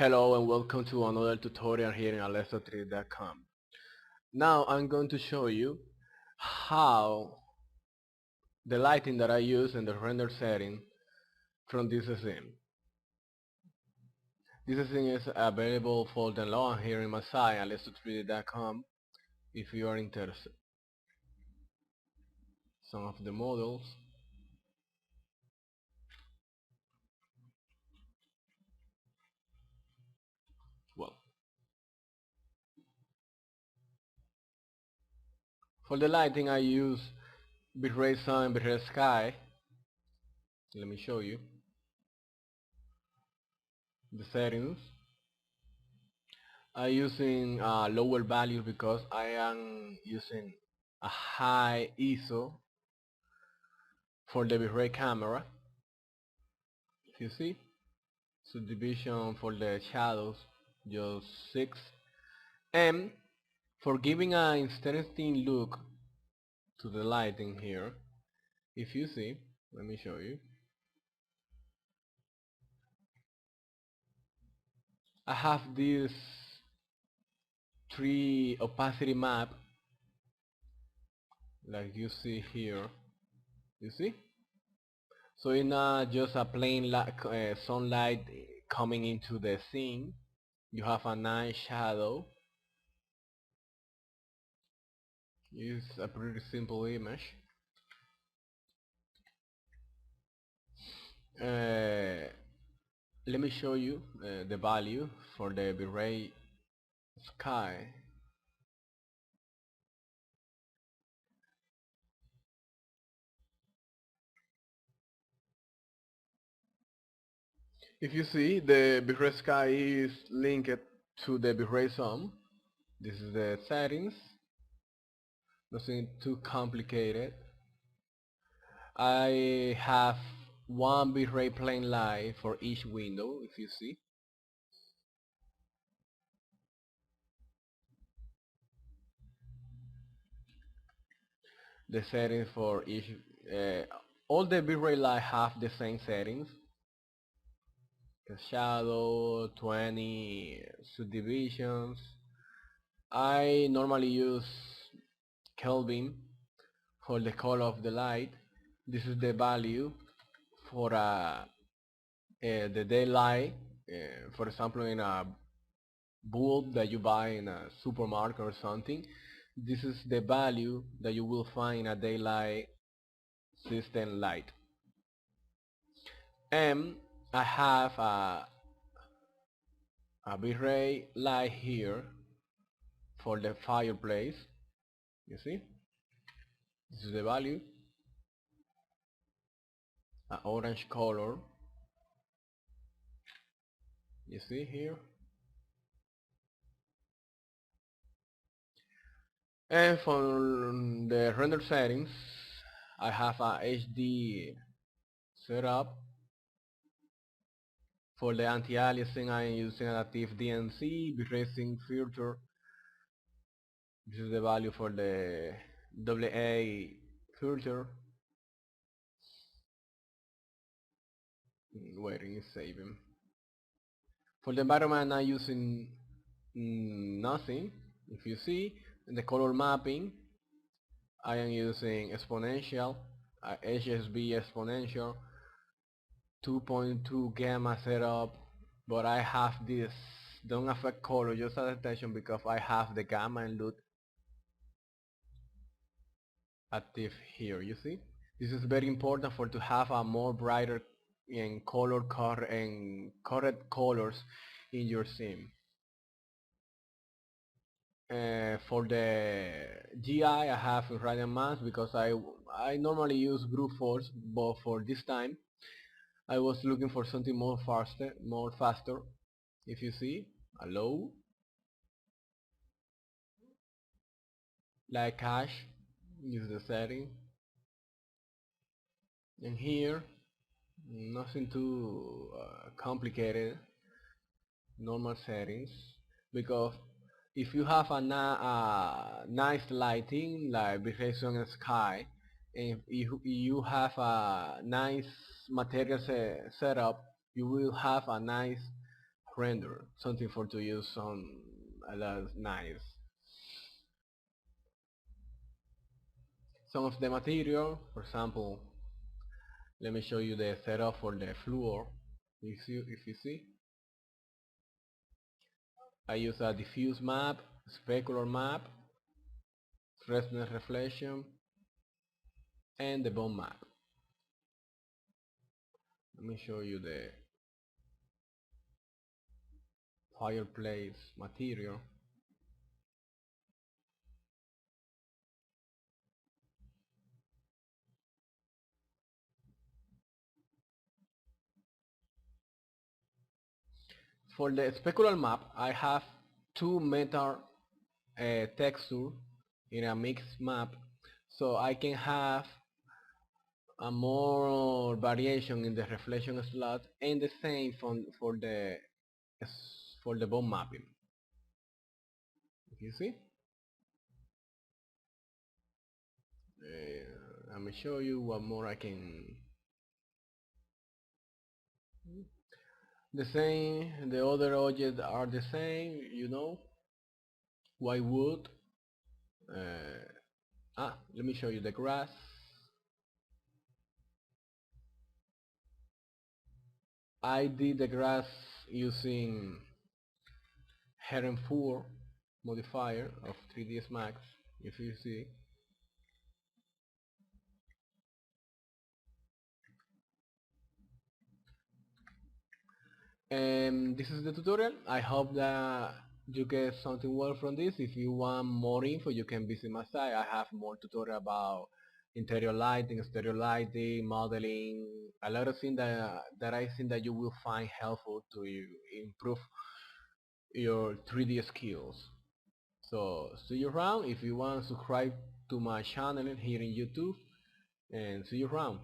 Hello and welcome to another tutorial here in alesso3.com. Now I'm going to show you how the lighting that I use in the render setting from this scene. This scene is available for download here in my site alesso3d.com if you are interested. Some of the models. Well, for the lighting I use Vray sun and Vray sky. Let me show you the settings. I'm using lower values because I am using a high ISO for the Vray camera. If you see, subdivision for the shadows just 6, and for giving an interesting look to the lighting here, if you see, let me show you, I have this 3 opacity map like you see here. You see, so it's not just a plain sunlight coming into the scene. You have a nice shadow. It's a pretty simple image. Let me show you the value for the Vray sky. If you see, the Vray sky is linked to the Vray sun. This is the settings. Nothing too complicated. I have one Vray plane light for each window, if you see. The settings for each, all the Vray light have the same settings. The shadow, 20 subdivisions. I normally use Kelvin for the color of the light. This is the value for the daylight. For example, in a bulb that you buy in a supermarket or something, this is the value that you will find in a daylight system light. And I have a Vray light here for the fireplace. You see, this is the value, an orange color. You see here, and for the render settings I have a HD setup. For the anti-aliasing I am using adaptive DNC Vray filter. This is the value for the AA filter. Waiting is saving. For the environment I'm using nothing. If you see in the color mapping, I am using exponential, HSB exponential, 2.2 gamma setup, but I have this don't affect color, just adaptation, because I have the gamma and LUT active here. You see, this is very important for to have a more brighter and correct colors in your scene. For the GI I have Radiant Mask because I normally use brute force, but for this time I was looking for something more faster. If you see, a low, like cache, use the setting, and here nothing too complicated, normal settings, because if you have a nice lighting like vegetation and sky, and if you have a nice material setup, you will have a nice render, something for to use on a lot nice. Some of the material, for example, let me show you the setup for the floor. If you see, I use a diffuse map, specular map, Fresnel reflection, and the bone map. Let me show you the fireplace material. For the specular map, I have two metal texture in a mixed map, so I can have a more variation in the reflection slot, and the same for the bone mapping. You see? Let me show you what more I can. The same, the other objects are the same, you know. White wood. Let me show you the grass. I did the grass using Heron 4 modifier of 3ds Max, if you see. And this is the tutorial. I hope that you get something well from this. If you want more info, you can visit my site. I have more tutorial about interior lighting, exterior lighting, modeling, a lot of things that I think that you will find helpful to improve your 3D skills. So see you around. If you want to subscribe to my channel here in YouTube, and see you around.